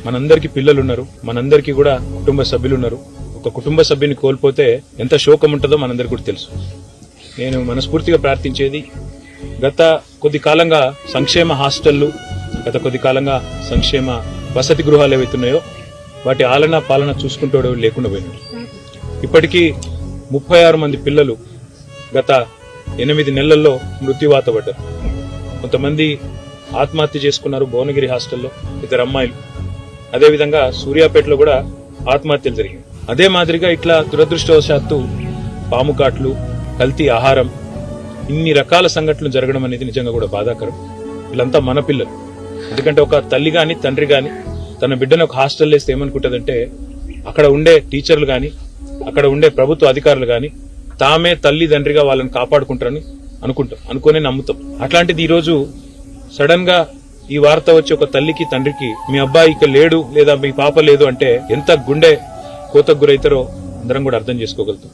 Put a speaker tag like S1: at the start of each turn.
S1: మనందరికీ పిల్లలు ఉన్నారు, మనందరికీ కూడా కుటుంబ సభ్యులు ఉన్నారు. ఒక కుటుంబ సభ్యుని కోల్పోతే ఎంత శోకం ఉంటుందో మనందరికీ కూడా తెలుసు. నేను మనస్ఫూర్తిగా ప్రార్థించేది, గత కొద్ది కాలంగా సంక్షేమ హాస్టళ్లు, గత కొద్ది కాలంగా సంక్షేమ వసతి గృహాలు ఏవైతున్నాయో వాటి ఆలన పాలన చూసుకుంటూ లేకుండా పోయినాడు. ఇప్పటికీ 36 మంది పిల్లలు గత 8 నెలల్లో మృత్యువాత పడ్డారు. కొంతమంది ఆత్మహత్య చేసుకున్నారు భువనగిరి హాస్టల్లో, 2 అమ్మాయిలు. అదేవిధంగా సూర్యాపేటలో కూడా ఆత్మహత్యలు జరిగాయి. అదే మాదిరిగా ఇట్లా దురదృష్టవశాత్తు పాము కాట్లు, కల్తీ ఆహారం, ఇన్ని రకాల సంఘటనలు జరగడం అనేది నిజంగా కూడా బాధాకరం. వీళ్ళంతా మన పిల్లలు. ఎందుకంటే ఒక తల్లి గాని తండ్రి గాని తన బిడ్డను ఒక హాస్టల్ వేస్తే ఏమనుకుంటుందంటే అక్కడ ఉండే టీచర్లు గాని అక్కడ ఉండే ప్రభుత్వ అధికారులు గాని తామే తల్లి తండ్రిగా వాళ్ళని కాపాడుకుంటారని అనుకునే నమ్ముతాం. అట్లాంటిది ఈ రోజు సడన్ గా ఈ వార్త వచ్చి ఒక తల్లికి తండ్రికి మీ అబ్బాయి ఇక లేడు లేదా మీ పాప లేదు అంటే ఎంత గుండె కోతకు గురైతారో అందరం కూడా అర్థం చేసుకోగలుగుతాం.